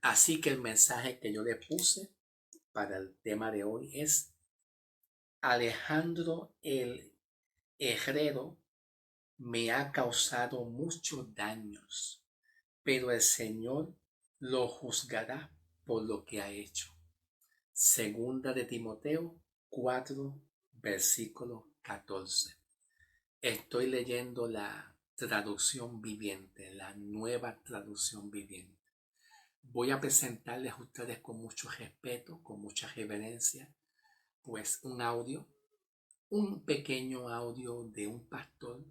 Así que el mensaje que yo le puse para el tema de hoy es: Alejandro el herrero me ha causado muchos daños, pero el Señor lo juzgará por lo que ha hecho. Segunda de Timoteo 4, versículo 14. Estoy leyendo la traducción viviente, la nueva traducción viviente. Voy a presentarles a ustedes con mucho respeto, con mucha reverencia, pues un pequeño audio de un pastor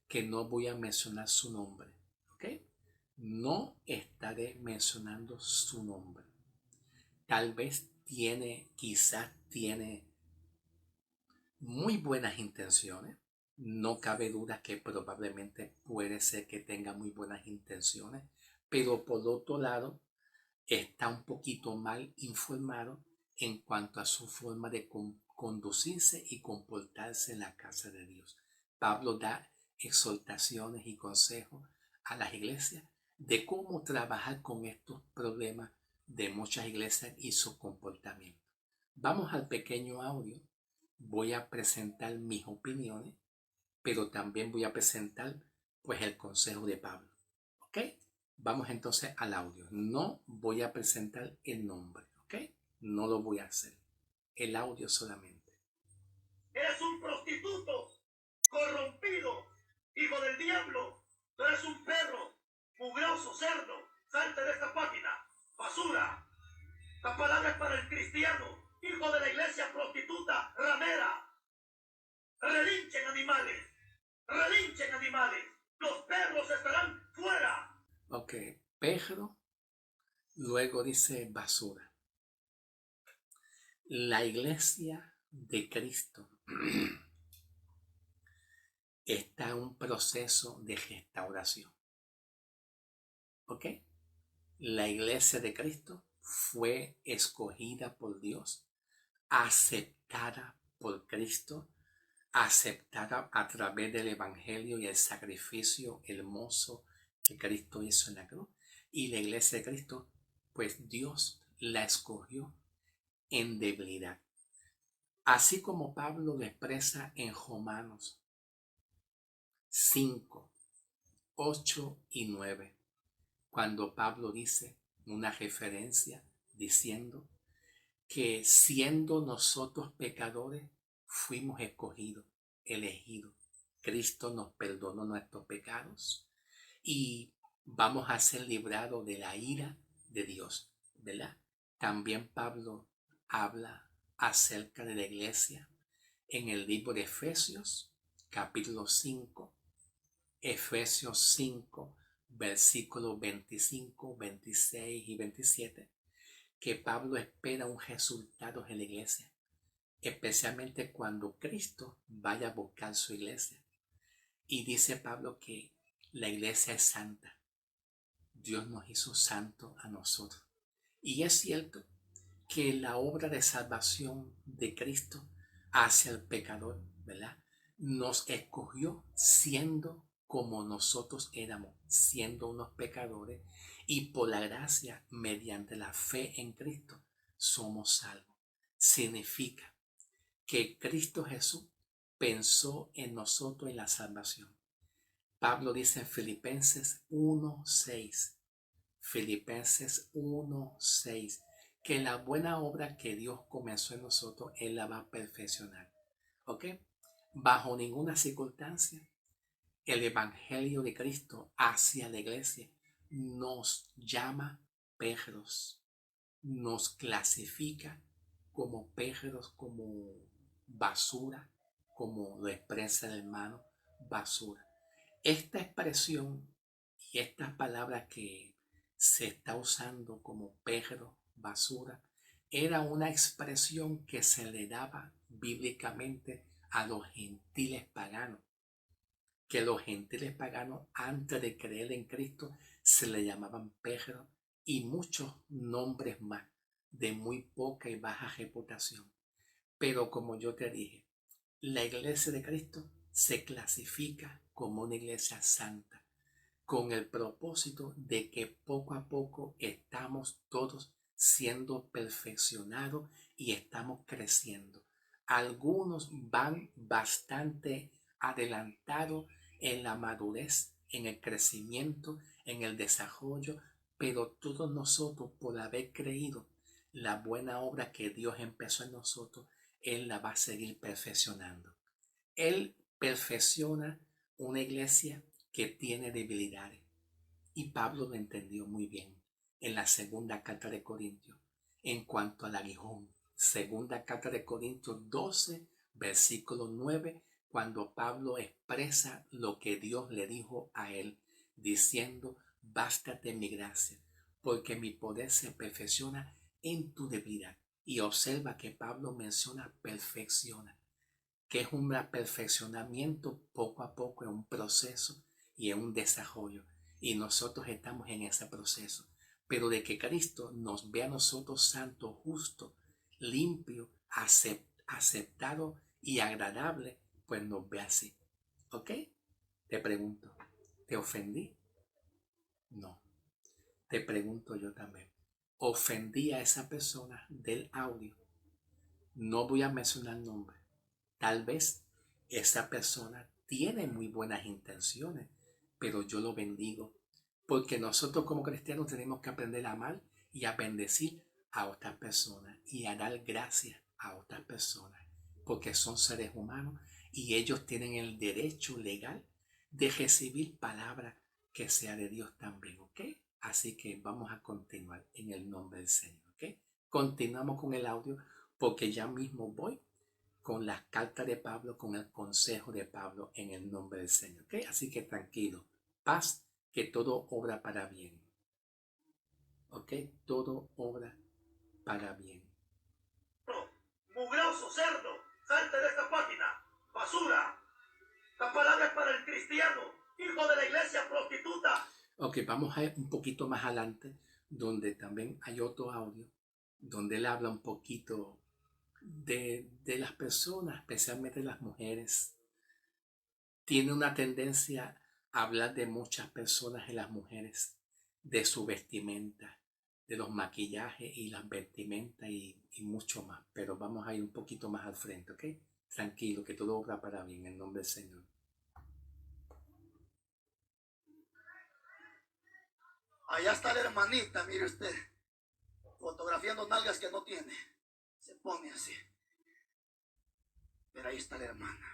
que no voy a mencionar su nombre, ¿ok? No estaré mencionando su nombre. Tal vez quizás tiene muy buenas intenciones. No cabe duda que probablemente puede ser que tenga muy buenas intenciones, pero por otro lado está un poquito mal informado en cuanto a su forma de conducirse y comportarse en la casa de Dios. Pablo da exhortaciones y consejos a las iglesias de cómo trabajar con estos problemas de muchas iglesias y su comportamiento. Vamos al pequeño audio. Voy a presentar mis opiniones, pero también voy a presentar pues el consejo de Pablo. ¿Ok? Vamos entonces al audio. No voy a presentar el nombre, ¿ok? No lo voy a hacer. El audio solamente. Eres un prostituto, corrompido, hijo del diablo. Tú eres un perro, mugroso, cerdo. Salte de esta página, basura. La palabra es para el cristiano, hijo de la iglesia prostituta, ramera. Relinchen animales, relinchen animales. Los perros estarán fuera. Ok, perro, luego dice basura. La iglesia de Cristo está en un proceso de restauración. ¿Ok? La iglesia de Cristo fue escogida por Dios, aceptada por Cristo, aceptada a través del Evangelio y el sacrificio hermoso que Cristo hizo en la cruz. Y la iglesia de Cristo, pues Dios la escogió en debilidad. Así como Pablo lo expresa en Romanos 5, 8 y 9, cuando Pablo dice una referencia diciendo que siendo nosotros pecadores, fuimos escogidos, elegidos. Cristo nos perdonó nuestros pecados y vamos a ser librados de la ira de Dios, ¿verdad? También Pablo habla acerca de la iglesia en el libro de Efesios, capítulo 5, Efesios 5, versículos 25, 26 y 27, que Pablo espera un resultado en la iglesia, especialmente cuando Cristo vaya a buscar su iglesia. Y dice Pablo que la iglesia es santa. Dios nos hizo santos a nosotros. Y es cierto que la obra de salvación de Cristo hacia el pecador, ¿verdad? Nos escogió siendo como nosotros éramos, siendo unos pecadores, y por la gracia, mediante la fe en Cristo, somos salvos. Significa que Cristo Jesús pensó en nosotros en la salvación. Pablo dice en Filipenses 1:6, Filipenses 1:6, que la buena obra que Dios comenzó en nosotros, Él la va a perfeccionar. ¿Ok? Bajo ninguna circunstancia, el Evangelio de Cristo hacia la iglesia nos llama perros, nos clasifica como perros, como basura, como lo expresa el hermano, basura. Esta expresión y estas palabras que se está usando como perro, basura, era una expresión que se le daba bíblicamente a los gentiles paganos, que los gentiles paganos antes de creer en Cristo se le llamaban perros y muchos nombres más de muy poca y baja reputación. Pero como yo te dije, la iglesia de Cristo se clasifica como una iglesia santa. con el propósito de que poco a poco estamos todos siendo perfeccionados y estamos creciendo. Algunos van bastante adelantados en la madurez, en el crecimiento, en el desarrollo, pero todos nosotros, por haber creído la buena obra que Dios empezó en nosotros, Él la va a seguir perfeccionando. Él perfecciona una iglesia que tiene debilidades. Y Pablo lo entendió muy bien en la segunda carta de Corintios. En cuanto al aguijón, segunda carta de Corintios 12, versículo 9, cuando Pablo expresa lo que Dios le dijo a él, diciendo, bástate mi gracia, porque mi poder se perfecciona en tu debilidad. Y observa que Pablo menciona perfecciona, que es un perfeccionamiento poco a poco, en un proceso y en un desarrollo. Y nosotros estamos en ese proceso. Pero de que Cristo nos ve a nosotros santos, justos, limpios, aceptados y agradables, pues nos ve así. ¿Ok? Te pregunto, ¿te ofendí? No. Te pregunto yo también. ¿Ofendí a esa persona del audio? No voy a mencionar nombre. Tal vez esa persona tiene muy buenas intenciones, pero yo lo bendigo, porque nosotros como cristianos tenemos que aprender a amar y a bendecir a otras personas y a dar gracias a otras personas, porque son seres humanos y ellos tienen el derecho legal de recibir palabra que sea de Dios también, ¿ok? Así que vamos a continuar en el nombre del Señor, ¿ok? Continuamos con el audio porque ya mismo voy con las cartas de Pablo, con el consejo de Pablo en el nombre del Señor. ¿Okay? Así que tranquilo, paz, que todo obra para bien. ¿Ok? Todo obra para bien. Mugroso, cerdo, salte de esta página, basura. La palabra es para el cristiano, hijo de la iglesia, prostituta. Ok, vamos a ir un poquito más adelante, donde también hay otro audio, donde él habla un poquito de las personas, especialmente las mujeres. Tiene una tendencia a hablar de muchas personas en las mujeres, de su vestimenta, de los maquillajes y las vestimentas y mucho más. Pero vamos a ir un poquito más al frente, ¿ok? Tranquilo, que todo obra para bien en nombre del Señor. Allá está la hermanita, mire usted, fotografiando nalgas que no tiene. Se pone así. Pero ahí está la hermana.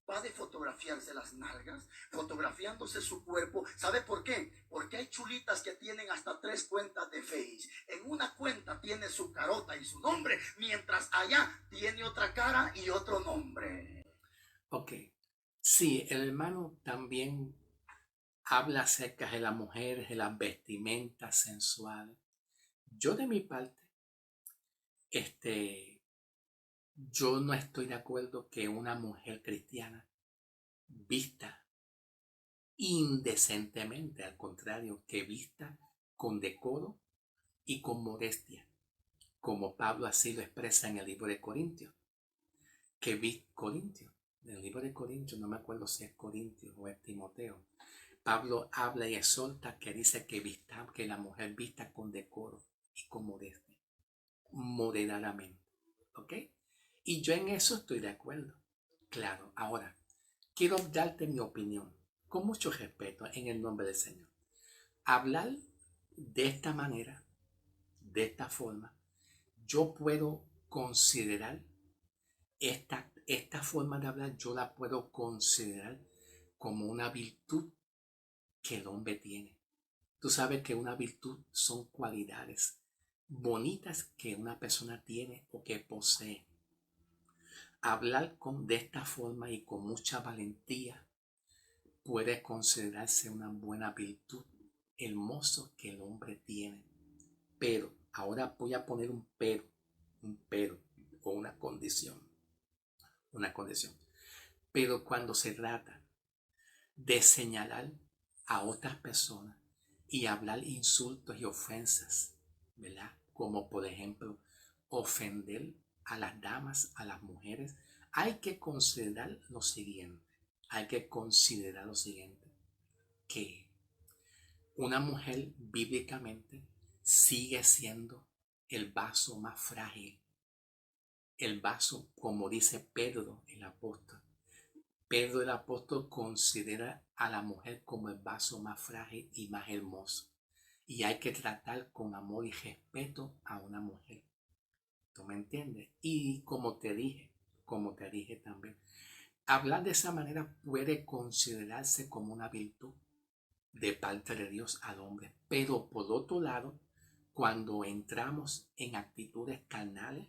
Va de fotografiarse las nalgas, fotografiándose su cuerpo. ¿Sabe por qué? Porque hay chulitas que tienen hasta 3 cuentas de Face. En una cuenta tiene su carota y su nombre, mientras allá tiene otra cara y otro nombre. Ok. Sí, el hermano también habla acerca de las mujeres, de las vestimentas sensuales. Yo de mi parte, yo no estoy de acuerdo que una mujer cristiana vista indecentemente, al contrario, que vista con decoro y con modestia, como Pablo así lo expresa en el libro de Corintios, en el libro de Corintios, no me acuerdo si es Corintios o es Timoteo, Pablo habla y exhorta que dice que la mujer vista con decoro y con modestia, moderadamente, ¿ok? Y yo en eso estoy de acuerdo, claro. Ahora, quiero darte mi opinión, con mucho respeto, en el nombre del Señor. Hablar de esta manera, de esta forma, yo puedo considerar esta forma de hablar, yo la puedo considerar como una virtud que el hombre tiene. Tú sabes que una virtud son cualidades bonitas que una persona tiene o que posee. Hablar de esta forma y con mucha valentía puede considerarse una buena virtud hermoso que el hombre tiene. Pero, ahora voy a poner un pero o una condición. Una condición. Pero cuando se trata de señalar a otras personas y hablar insultos y ofensas, ¿verdad? Como por ejemplo ofender a las damas, a las mujeres, hay que considerar lo siguiente. Hay que considerar lo siguiente, que Una mujer bíblicamente sigue siendo el vaso más frágil. El vaso, como dice Pedro el apóstol. Pedro el apóstol considera a la mujer como el vaso más frágil y más hermoso. Y hay que tratar con amor y respeto a una mujer. ¿Tú me entiendes? Y como te dije también, hablar de esa manera puede considerarse como una virtud de parte de Dios al hombre. Pero por otro lado, cuando entramos en actitudes carnales,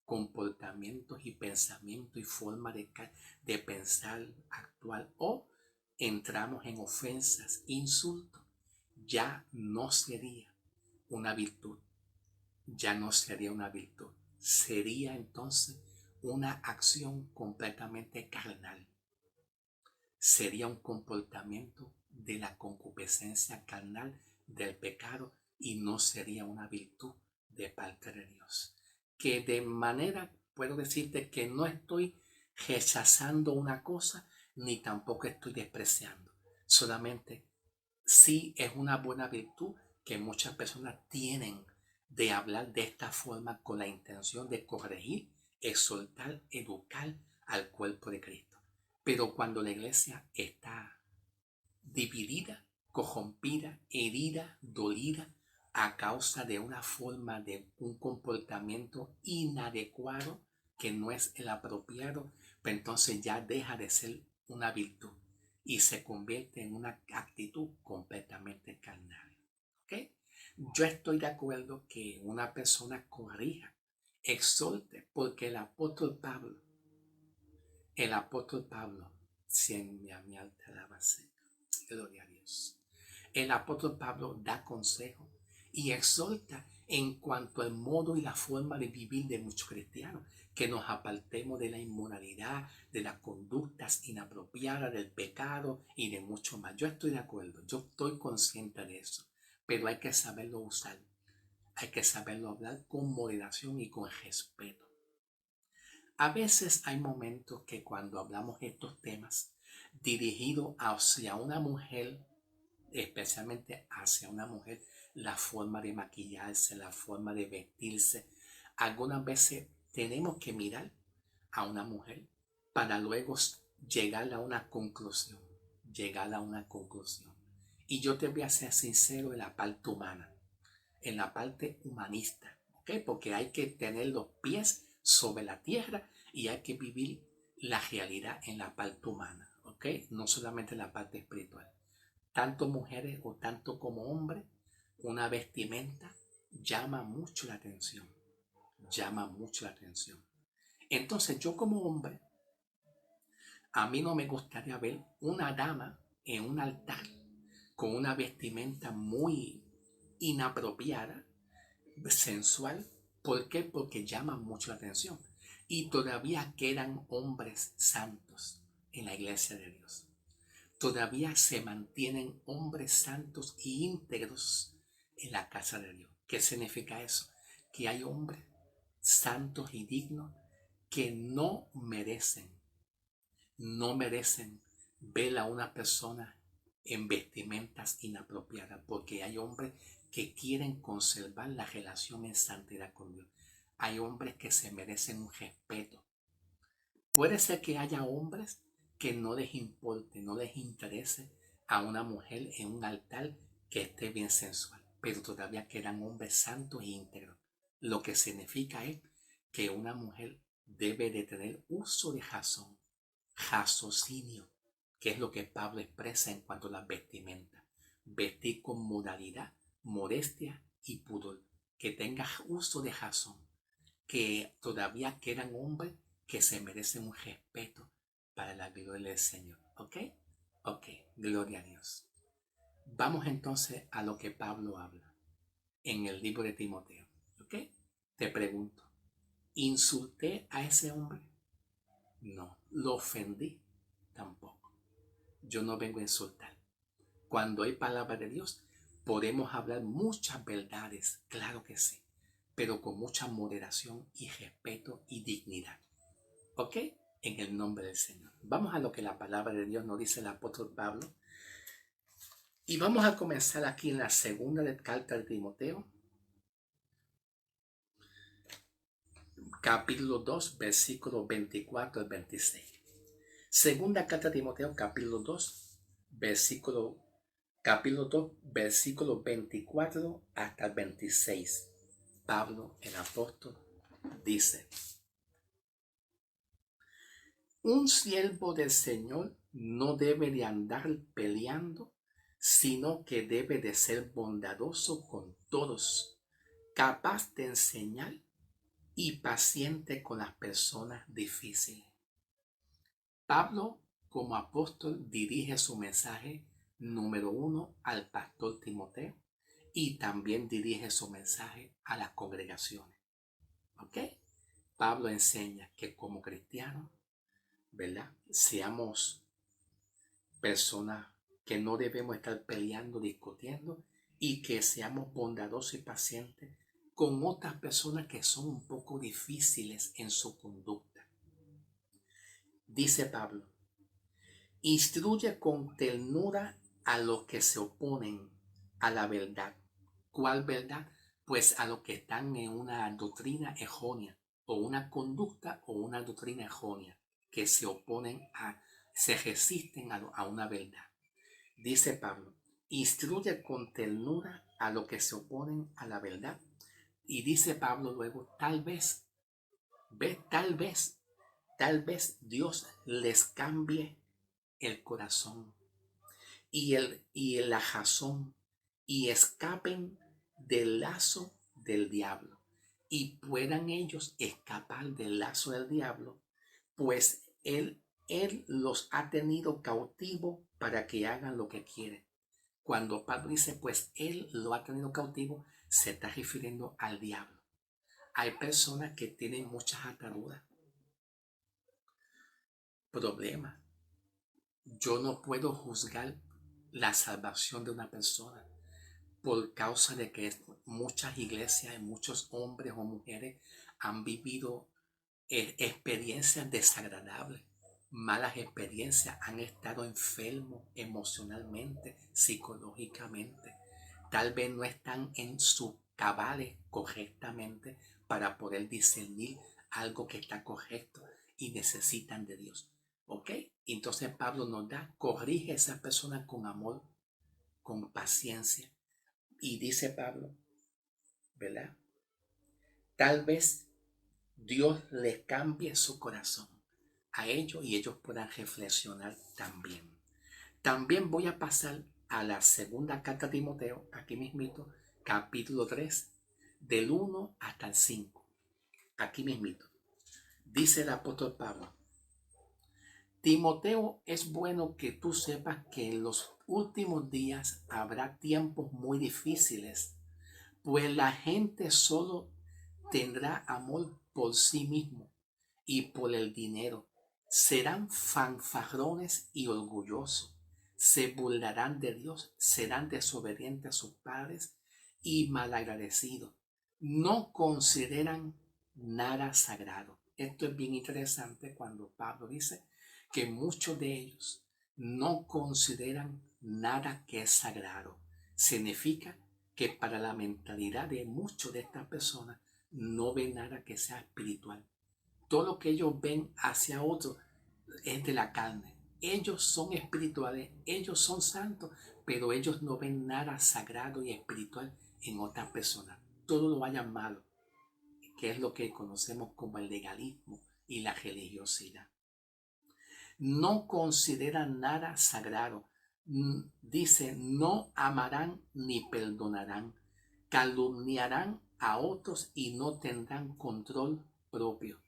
comportamientos y pensamientos y forma de pensar actual, o entramos en ofensas, insultos, ya no sería una virtud, ya no sería una virtud, sería entonces una acción completamente carnal, sería un comportamiento de la concupiscencia carnal del pecado y no sería una virtud de parte de Dios. Que de manera puedo decirte que no estoy rechazando una cosa ni tampoco estoy despreciando. Solamente sí es una buena virtud que muchas personas tienen de hablar de esta forma con la intención de corregir, exhortar, educar al cuerpo de Cristo. Pero cuando la iglesia está dividida, corrompida, herida, dolida, a causa de una forma de un comportamiento inadecuado que no es el apropiado, pues entonces ya deja de ser una virtud y se convierte en una actitud completamente carnal. ¿Ok? Yo estoy de acuerdo que una persona corrija, exhorte, porque el apóstol Pablo, siempre mi alta alabanza, gloria a Dios. El apóstol Pablo da consejo y exhorta en cuanto al modo y la forma de vivir de muchos cristianos, que nos apartemos de la inmoralidad, de las conductas inapropiadas, del pecado y de mucho más. Yo estoy de acuerdo, yo estoy consciente de eso, pero hay que saberlo usar, hay que saberlo hablar con moderación y con respeto. A veces hay momentos que cuando hablamos de estos temas dirigidos hacia una mujer, especialmente hacia una mujer, la forma de maquillarse, la forma de vestirse, algunas veces tenemos que mirar a una mujer para luego llegar a una conclusión, llegar a una conclusión. Y yo te voy a ser sincero en la parte humana, en la parte humanista, ¿ok? Porque hay que tener los pies sobre la tierra y hay que vivir la realidad en la parte humana, ¿ok? No solamente en la parte espiritual. Tanto mujeres o tanto como hombres, una vestimenta llama mucho la atención, llama mucho la atención. Entonces yo como hombre, a mí no me gustaría ver una dama en un altar con una vestimenta muy inapropiada, sensual. ¿Por qué? Porque llama mucho la atención. Y todavía quedan hombres santos en la iglesia de Dios. Todavía se mantienen hombres santos y íntegros en la casa de Dios. ¿Qué significa eso? Que hay hombres santos y dignos que no merecen ver a una persona en vestimentas inapropiadas, porque hay hombres que quieren conservar la relación en santidad con Dios. Hay hombres que se merecen un respeto. Puede ser que haya hombres que no les importe, no les interese a una mujer en un altar que esté bien sensual, pero todavía quedan hombres santos e íntegros. Lo que significa es que una mujer debe de tener uso de razón, raciocinio, que es lo que Pablo expresa en cuanto a las vestimentas. Vestir con moralidad, modestia y pudor. Que tenga uso de razón. Que todavía quedan hombres que se merecen un respeto para la gloria del Señor. ¿Ok? Ok, gloria a Dios. Vamos entonces a lo que Pablo habla en el libro de Timoteo. ¿Ok? Te pregunto, ¿insulté a ese hombre? No. ¿Lo ofendí? Tampoco. Yo no vengo a insultar. Cuando hay palabra de Dios, podemos hablar muchas verdades, claro que sí, pero con mucha moderación y respeto y dignidad. ¿Ok? En el nombre del Señor. Vamos a lo que la palabra de Dios nos dice el apóstol Pablo Y vamos a comenzar aquí en la segunda carta de Timoteo, capítulo 2, versículos 24 al 26. Segunda carta de Timoteo, capítulo 2, capítulo 2, versículo 24 hasta el 26. Pablo, el apóstol, dice: un siervo del Señor no debe de andar peleando, sino que debe de ser bondadoso con todos, capaz de enseñar y paciente con las personas difíciles. Pablo, como apóstol, dirige su mensaje número 1 al pastor Timoteo y también dirige su mensaje a las congregaciones. ¿Ok? Pablo enseña que como cristianos, ¿verdad?, seamos personas que no debemos estar peleando, discutiendo, y que seamos bondadosos y pacientes con otras personas que son un poco difíciles en su conducta. Dice Pablo: instruye con ternura a los que se oponen a la verdad. ¿Cuál verdad? Pues a los que están en una doctrina errónea, o una conducta o una doctrina errónea, que se oponen se resisten a una verdad. Dice Pablo: instruye con ternura a los que se oponen a la verdad. Y dice Pablo luego: tal vez Dios les cambie el corazón y la razón, y escapen del lazo del diablo, y puedan ellos escapar del lazo del diablo, pues él los ha tenido cautivo para que hagan lo que quiere. Cuando Pablo dice pues él lo ha tenido cautivo, se está refiriendo al diablo. Hay personas que tienen muchas ataduras, problemas. Yo no puedo juzgar la salvación de una persona por causa de que muchas iglesias y muchos hombres o mujeres han vivido experiencias desagradables, malas experiencias, han estado enfermos emocionalmente, psicológicamente. Tal vez no están en sus cabales correctamente para poder discernir algo que está correcto y necesitan de Dios. ¿Ok? Entonces Pablo nos corrige a esa persona con amor, con paciencia. Y dice Pablo, ¿verdad? Tal vez Dios les cambie su corazón a ellos y ellos puedan reflexionar también. También voy a pasar a la segunda carta de Timoteo, aquí mismito, capítulo 3, del 1 hasta el 5. Aquí mismito. Dice el apóstol Pablo: Timoteo, es bueno que tú sepas que en los últimos días habrá tiempos muy difíciles, pues la gente solo tendrá amor por sí mismo y por el dinero. Serán fanfarrones y orgullosos. Se burlarán de Dios, serán desobedientes a sus padres y malagradecidos. No consideran nada sagrado. Esto es bien interesante cuando Pablo dice que muchos de ellos no consideran nada que es sagrado. Significa que para la mentalidad de muchos de estas personas no ven nada que sea espiritual. Todo lo que ellos ven hacia otros es de la carne. Ellos son espirituales, ellos son santos, pero ellos no ven nada sagrado y espiritual en otras personas. Todo lo vayan malo, que es lo que conocemos como el legalismo y la religiosidad. No consideran nada sagrado. Dice: no amarán ni perdonarán, calumniarán a otros y no tendrán control propio,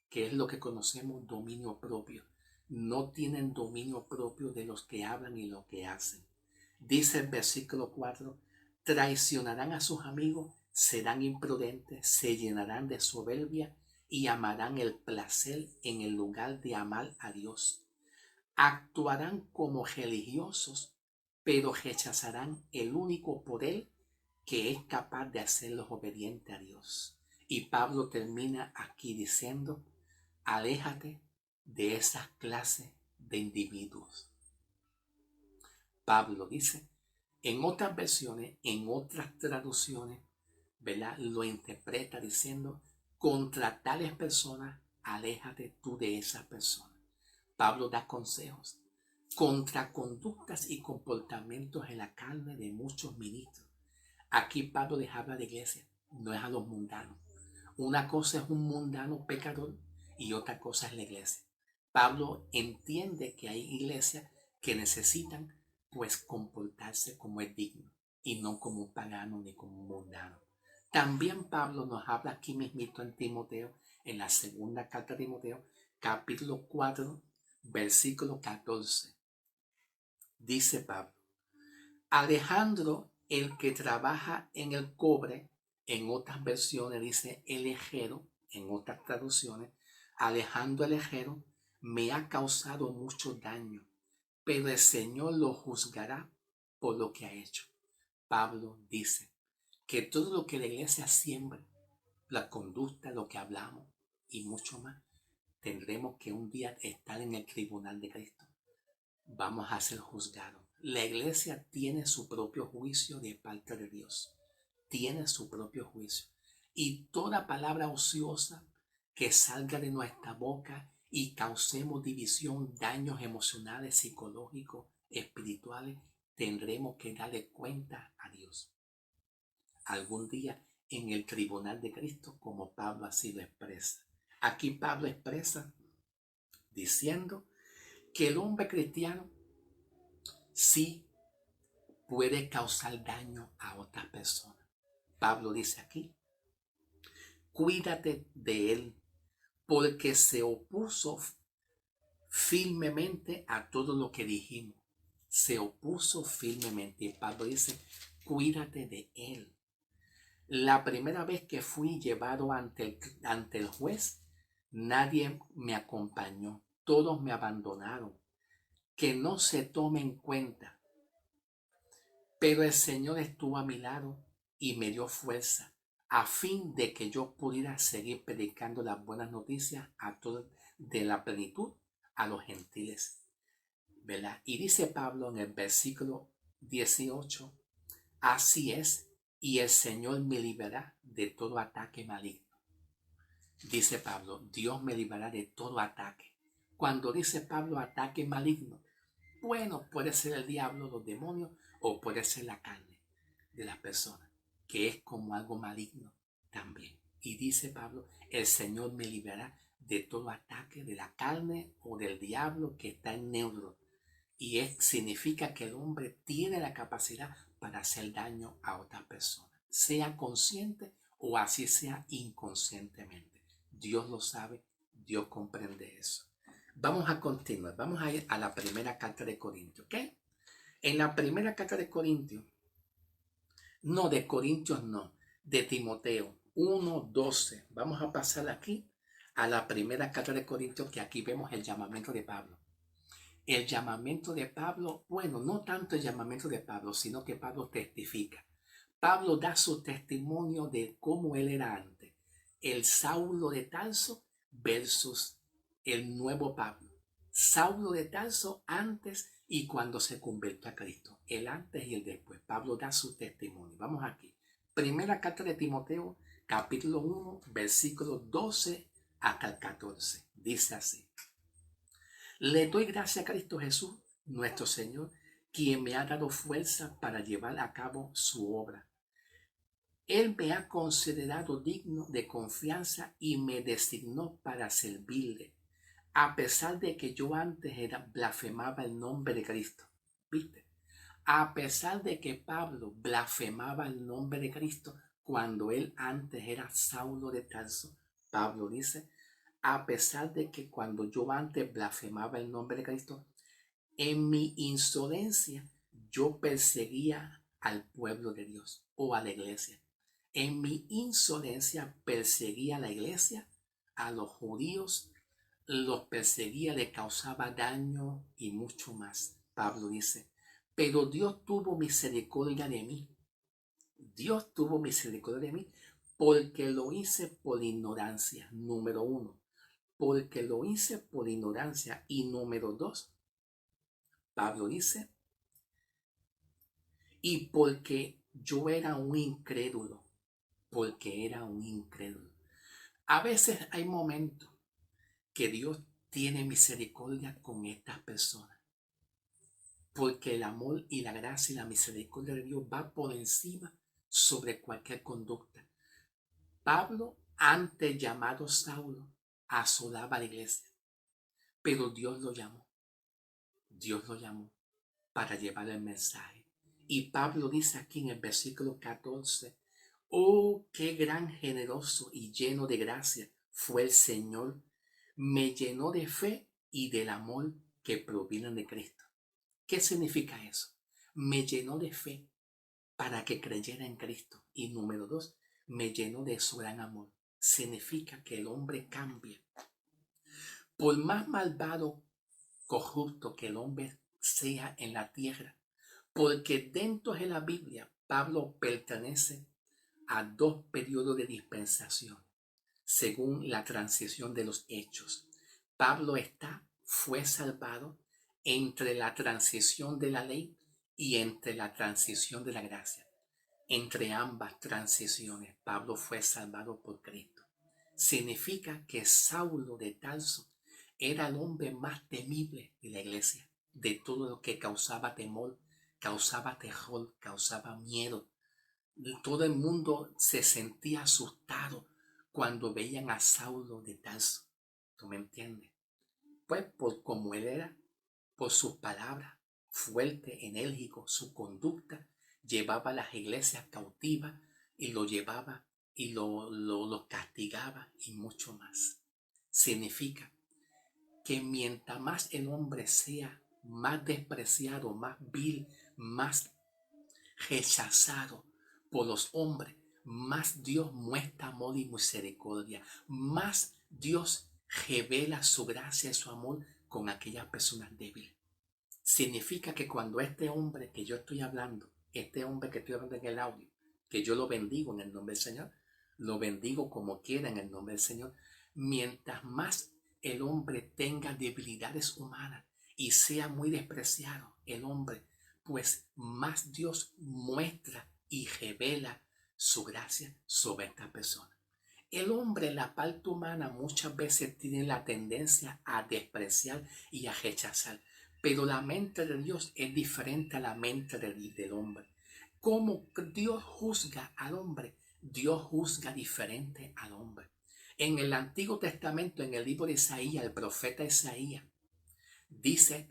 que es lo que conocemos dominio propio. No tienen dominio propio de los que hablan y lo que hacen. Dice el versículo 4: traicionarán a sus amigos, serán imprudentes, se llenarán de soberbia y amarán el placer en el lugar de amar a Dios. Actuarán como religiosos, pero rechazarán el único poder que es capaz de hacerlos obedientes a Dios. Y Pablo termina aquí diciendo: aléjate de esas clases de individuos. Pablo dice En otras versiones, en otras traducciones, ¿verdad? Lo interpreta diciendo, contra tales personas, aléjate tú de esas personas. Pablo da consejos contra conductas y comportamientos en la carne de muchos ministros. Aquí Pablo les habla de iglesia, no es a los mundanos. Una cosa es un mundano pecador y otra cosa es la iglesia. Pablo entiende que hay iglesias que necesitan pues comportarse como es digno y no como un pagano ni como un mundano. También Pablo nos habla aquí mismito en Timoteo, en la segunda carta de Timoteo, capítulo 4, versículo 14. Dice Pablo, Alejandro, el que trabaja en el cobre, en otras versiones dice el ejero, en otras traducciones, Alejandro el ejero me ha causado mucho daño, pero el Señor lo juzgará por lo que ha hecho. Pablo dice que todo lo que la iglesia siembra, la conducta, lo que hablamos y mucho más, tendremos que un día estar en el tribunal de Cristo. Vamos a ser juzgados. La iglesia tiene su propio juicio de parte de Dios. Tiene su propio juicio. Y toda palabra ociosa que salga de nuestra boca y causemos división, daños emocionales, psicológicos, espirituales, tendremos que darle cuenta a Dios. Algún día en el tribunal de Cristo, como Pablo así lo expresa. Aquí Pablo expresa diciendo que el hombre cristiano sí puede causar daño a otras personas. Pablo dice aquí, cuídate de él, porque se opuso firmemente a todo lo que dijimos. Se opuso firmemente. Y Pablo dice, cuídate de él. La primera vez que fui llevado ante el juez, nadie me acompañó. Todos me abandonaron. Que no se tome en cuenta. Pero el Señor estuvo a mi lado y me dio fuerza a fin de que yo pudiera seguir predicando las buenas noticias a todos de la plenitud a los gentiles. ¿Verdad? Y dice Pablo en el versículo 18, así es, y el Señor me librará de todo ataque maligno. Dice Pablo, Dios me librará de todo ataque. Cuando dice Pablo ataque maligno, bueno, puede ser el diablo, los demonios, o puede ser la carne de las personas, que es como algo maligno también. Y dice Pablo, el Señor me librará de todo ataque de la carne o del diablo que está en neutro. Y significa que el hombre tiene la capacidad para hacer daño a otras personas, sea consciente o así sea inconscientemente. Dios lo sabe, Dios comprende eso. Vamos a continuar, vamos a ir a la primera carta de Corintios, ¿ok? En la primera carta de Corintios, no, de Corintios no, de Timoteo 1:12. Vamos a pasar aquí a la primera carta de Corintios, que aquí vemos el llamamiento de Pablo. El llamamiento de Pablo, bueno, no tanto el llamamiento de Pablo, sino que Pablo testifica. Pablo da su testimonio de cómo él era antes. El Saulo de Tarso versus el nuevo Pablo. Saulo de Tarso antes y cuando se convirtió a Cristo. El antes y el después. Pablo da su testimonio. Vamos aquí. Primera carta de Timoteo, capítulo 1, versículos 12 hasta el 14. Dice así. Le doy gracias a Cristo Jesús, nuestro Señor, quien me ha dado fuerza para llevar a cabo su obra. Él me ha considerado digno de confianza y me designó para servirle, a pesar de que yo antes blasfemaba el nombre de Cristo. ¿Viste? A pesar de que Pablo blasfemaba el nombre de Cristo cuando él antes era Saulo de Tarso, Pablo dice, a pesar de que cuando yo antes blasfemaba el nombre de Cristo, en mi insolencia yo perseguía al pueblo de Dios o a la iglesia. En mi insolencia perseguía a la iglesia, a los judíos, los perseguía, le causaba daño y mucho más. Pablo dice, pero Dios tuvo misericordia de mí. Dios tuvo misericordia de mí porque lo hice por ignorancia, número 1. Porque lo hice por ignorancia. Y número 2, Pablo dice, Y porque yo era un incrédulo, porque era un incrédulo. A veces hay momentos que Dios tiene misericordia con estas personas, porque el amor y la gracia y la misericordia de Dios va por encima sobre cualquier conducta. Pablo, antes llamado Saulo, asolaba a la iglesia, pero Dios lo llamó. Dios lo llamó para llevar el mensaje. Y Pablo dice aquí en el versículo 14, oh, qué gran generoso y lleno de gracia fue el Señor. Me llenó de fe y del amor que provienen de Cristo. ¿Qué significa eso? Me llenó de fe para que creyera en Cristo. Y número 2, me llenó de su gran amor. Significa que el hombre cambia. Por más malvado, corrupto que el hombre sea en la tierra, porque dentro de la Biblia Pablo pertenece a 2 periodos de dispensación, según la transición de los hechos. Pablo fue salvado entre la transición de la ley y entre la transición de la gracia. Entre ambas transiciones, Pablo fue salvado por Cristo. Significa que Saulo de Tarso era el hombre más temible de la iglesia, de todo lo que causaba temor, causaba terror, causaba miedo. Todo el mundo se sentía asustado cuando veían a Saulo de Tarso. ¿Tú me entiendes? Pues por como él era, por sus palabras, fuerte, enérgico, su conducta, llevaba a las iglesias cautivas y lo llevaba y lo castigaba y mucho más. Significa que mientras más el hombre sea más despreciado, más vil, más rechazado por los hombres, más Dios muestra amor y misericordia, más Dios revela su gracia y su amor con aquellas personas débiles. Significa que cuando este hombre que yo estoy hablando, este hombre que estoy hablando en el audio, que yo lo bendigo en el nombre del Señor, lo bendigo como quiera en el nombre del Señor, mientras más el hombre tenga debilidades humanas y sea muy despreciado el hombre, pues más Dios muestra y revela su gracia sobre esta persona. El hombre en la parte humana muchas veces tiene la tendencia a despreciar y a rechazar, pero la mente de Dios es diferente a la mente del hombre. Como Dios juzga al hombre, Dios juzga diferente al hombre. En el Antiguo Testamento, en el libro de Isaías, el profeta Isaías dice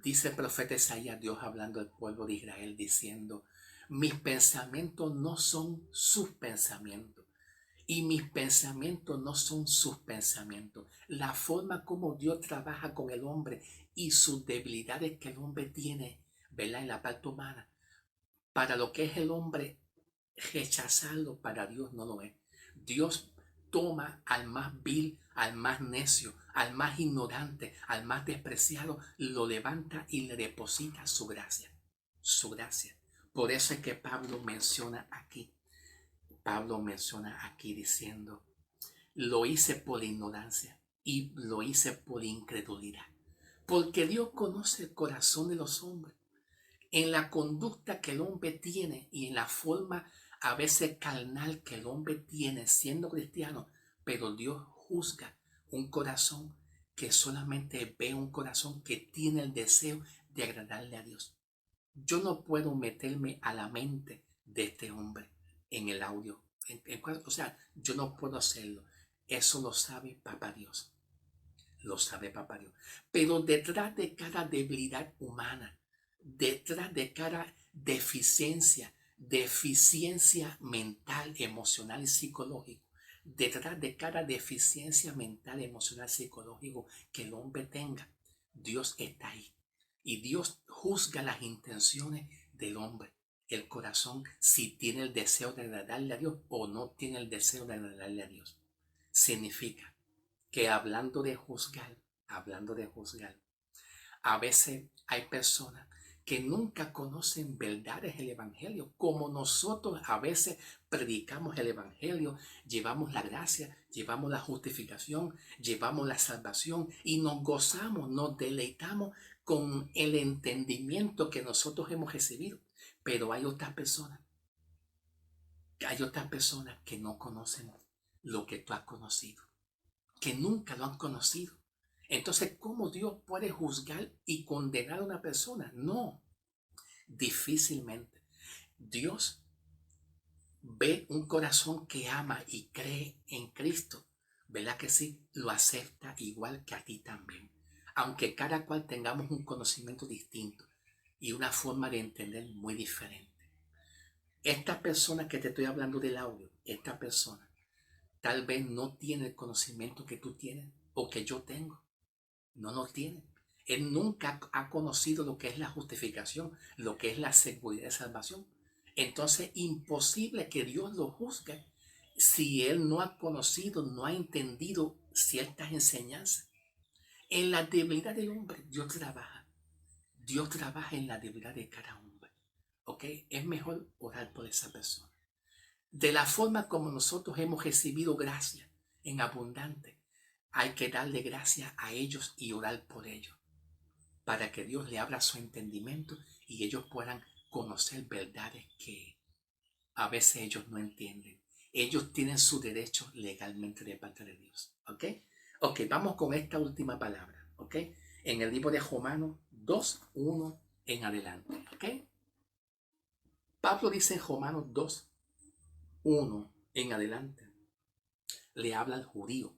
dice el profeta Isaías, Dios hablando al pueblo de Israel, diciendo, mis pensamientos no son sus pensamientos y mis pensamientos no son sus pensamientos. La forma como Dios trabaja con el hombre y sus debilidades que el hombre tiene, ¿verdad? En la parte humana, para lo que es el hombre, rechazarlo para Dios no lo es. Dios toma al más vil, al más necio, al más ignorante, al más despreciado, lo levanta y le deposita su gracia. Su gracia. Por eso es que Pablo menciona aquí diciendo, lo hice por ignorancia y lo hice por incredulidad. Porque Dios conoce el corazón de los hombres, en la conducta que el hombre tiene y en la forma a veces carnal que el hombre tiene siendo cristiano, pero Dios juzga un corazón que solamente ve un corazón que tiene el deseo de agradarle a Dios. Yo no puedo meterme a la mente de este hombre en el audio. O sea, yo no puedo hacerlo. Eso lo sabe Papá Dios. Lo sabe Papá Dios. Pero detrás de cada debilidad humana, detrás de cada deficiencia mental, emocional y psicológico, detrás de cada deficiencia mental, emocional, psicológico que el hombre tenga, Dios está ahí. Y Dios juzga las intenciones del hombre, el corazón, si tiene el deseo de agradarle a Dios o no tiene el deseo de agradarle a Dios. Significa que hablando de juzgar, a veces hay personas que nunca conocen verdades del Evangelio, como nosotros a veces predicamos el Evangelio, llevamos la gracia, llevamos la justificación, llevamos la salvación y nos gozamos, nos deleitamos con el entendimiento que nosotros hemos recibido. Pero hay otras personas que no conocen lo que tú has conocido, que nunca lo han conocido. Entonces, ¿cómo Dios puede juzgar y condenar a una persona? No, difícilmente. Dios ve un corazón que ama y cree en Cristo, ¿verdad que sí? Lo acepta igual que a ti también. Aunque cada cual tengamos un conocimiento distinto y una forma de entender muy diferente. Esta persona que te estoy hablando del audio, esta persona tal vez no tiene el conocimiento que tú tienes o que yo tengo. No lo tiene. Él nunca ha conocido lo que es la justificación, lo que es la seguridad de salvación. Entonces, imposible que Dios lo juzgue si él no ha conocido, no ha entendido ciertas enseñanzas. En la debilidad del hombre, Dios trabaja. Dios trabaja en la debilidad de cada hombre. ¿Ok? Es mejor orar por esa persona. De la forma como nosotros hemos recibido gracia en abundante, hay que darle gracias a ellos y orar por ellos, para que Dios le abra su entendimiento y ellos puedan conocer verdades que a veces ellos no entienden. Ellos tienen su derecho legalmente de parte de Dios. ¿Ok? Ok, vamos con esta última palabra. ¿Ok? En el libro de Romanos 2:1 en adelante. ¿Ok? Pablo dice en Romanos 2:1 en adelante. Le habla al judío.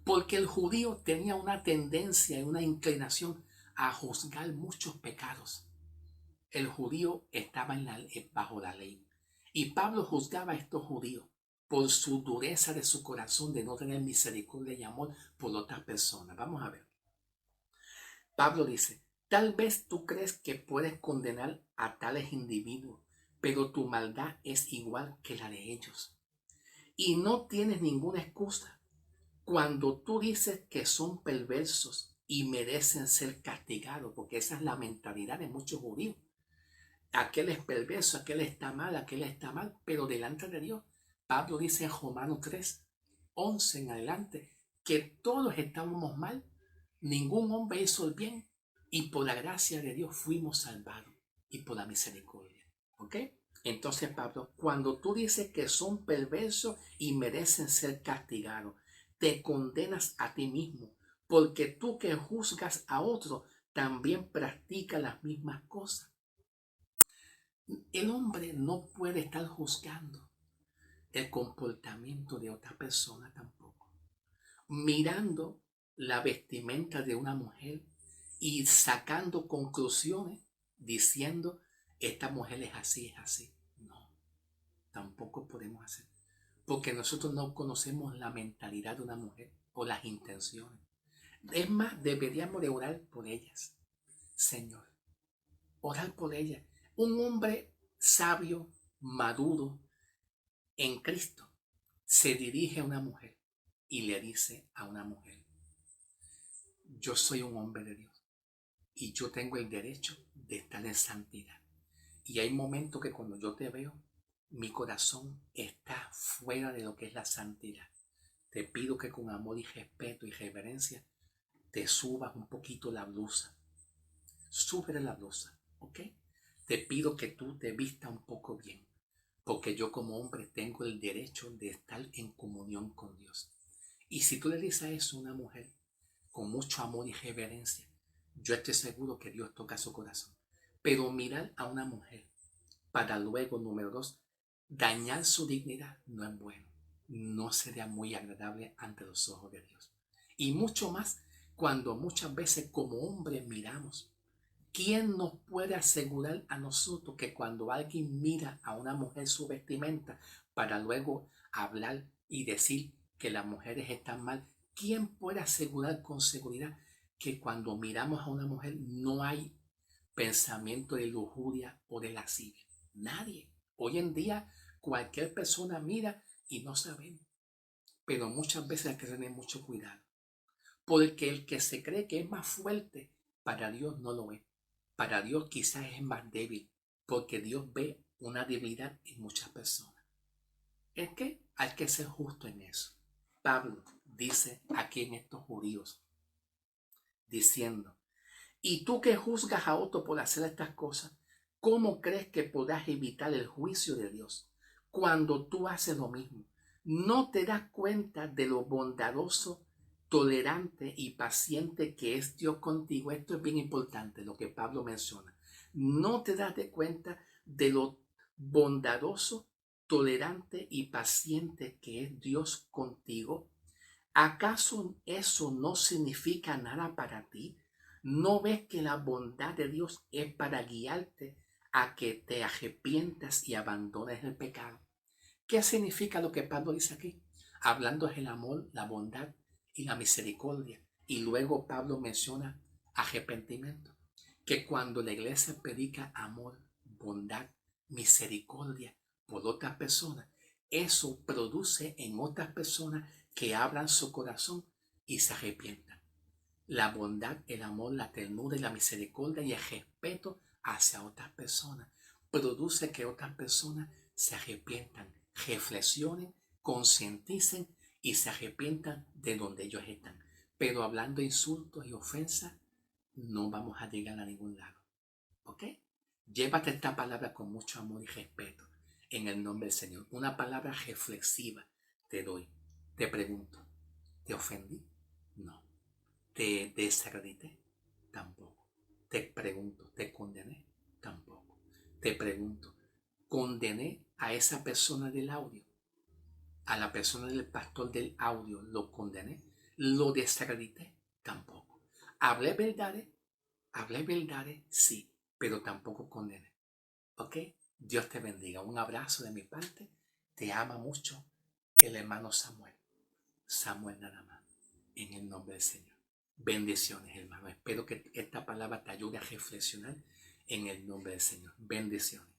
Porque el judío tenía una tendencia y una inclinación a juzgar muchos pecados. El judío estaba bajo la ley. Y Pablo juzgaba a estos judíos por su dureza de su corazón de no tener misericordia y amor por otras personas. Vamos a ver. Pablo dice, tal vez tú crees que puedes condenar a tales individuos, pero tu maldad es igual que la de ellos. Y no tienes ninguna excusa cuando tú dices que son perversos y merecen ser castigados, porque esa es la mentalidad de muchos judíos. Aquel es perverso, aquel está mal, pero delante de Dios, Pablo dice en Romanos 3:11 en adelante, que todos estábamos mal, ningún hombre hizo el bien, y por la gracia de Dios fuimos salvados, y por la misericordia. ¿Ok? Entonces, Pablo, cuando tú dices que son perversos y merecen ser castigados, te condenas a ti mismo, porque tú que juzgas a otro, también practicas las mismas cosas. El hombre no puede estar juzgando el comportamiento de otra persona tampoco. Mirando la vestimenta de una mujer y sacando conclusiones diciendo, esta mujer es así, es así. No, tampoco podemos hacer. Porque nosotros no conocemos la mentalidad de una mujer o las intenciones. Es más, deberíamos de orar por ellas. Señor, orar por ellas. Un hombre sabio, maduro en Cristo, se dirige a una mujer y le dice a una mujer, yo soy un hombre de Dios y yo tengo el derecho de estar en santidad. Y hay momentos que cuando yo te veo, mi corazón está fuera de lo que es la santidad. Te pido que con amor y respeto y reverencia te subas un poquito la blusa. Sube la blusa, ¿ok? Te pido que tú te vistas un poco bien, porque yo como hombre tengo el derecho de estar en comunión con Dios. Y si tú le dices a eso a una mujer con mucho amor y reverencia, yo estoy seguro que Dios toca su corazón. Pero mirar a una mujer para luego, número 2, dañar su dignidad no es bueno. No sería muy agradable ante los ojos de Dios. Y mucho más cuando muchas veces como hombres miramos. ¿Quién nos puede asegurar a nosotros que cuando alguien mira a una mujer su vestimenta para luego hablar y decir que las mujeres están mal? ¿Quién puede asegurar con seguridad que cuando miramos a una mujer no hay pensamiento de lujuria o de lascivia? Nadie. Hoy en día cualquier persona mira y no sabemos. Pero muchas veces hay que tener mucho cuidado. Porque el que se cree que es más fuerte, para Dios no lo es. Para Dios quizás es más débil, porque Dios ve una debilidad en muchas personas. Es que hay que ser justo en eso. Pablo dice aquí en estos judíos, diciendo, Y tú que juzgas a otro por hacer estas cosas, ¿cómo crees que podrás evitar el juicio de Dios cuando tú haces lo mismo? ¿No te das cuenta de lo bondadoso, tolerante y paciente que es Dios contigo? Esto es bien importante, lo que Pablo menciona. ¿No te das de cuenta de lo bondadoso, tolerante y paciente que es Dios contigo? ¿Acaso eso no significa nada para ti? ¿No ves que la bondad de Dios es para guiarte a que te arrepientas y abandones el pecado? ¿Qué significa lo que Pablo dice aquí? Hablando del amor, la bondad y la misericordia. Y luego Pablo menciona arrepentimiento. Que cuando la iglesia predica amor, bondad, misericordia por otras personas, eso produce en otras personas que abran su corazón y se arrepientan. La bondad, el amor, la ternura y la misericordia y el respeto hacia otras personas produce que otras personas se arrepientan, reflexionen, concienticen y se arrepientan de donde ellos están. Pero hablando de insultos y ofensas, no vamos a llegar a ningún lado. ¿Ok? Llévate esta palabra con mucho amor y respeto en el nombre del Señor. Una palabra reflexiva te doy. Te pregunto, ¿te ofendí? No. ¿Te desacredité? Tampoco. Te pregunto, ¿te condené? Tampoco. Te pregunto, ¿condené a esa persona del audio? ¿A la persona del pastor del audio lo condené? ¿Lo desacredité? Tampoco. ¿Hablé verdades? Hablé verdades, sí, pero tampoco condené. ¿Ok? Dios te bendiga. Un abrazo de mi parte. Te ama mucho el hermano Samuel. Samuel nada más. En el nombre del Señor. Bendiciones, hermano. Espero que esta palabra te ayude a reflexionar en el nombre del Señor. Bendiciones.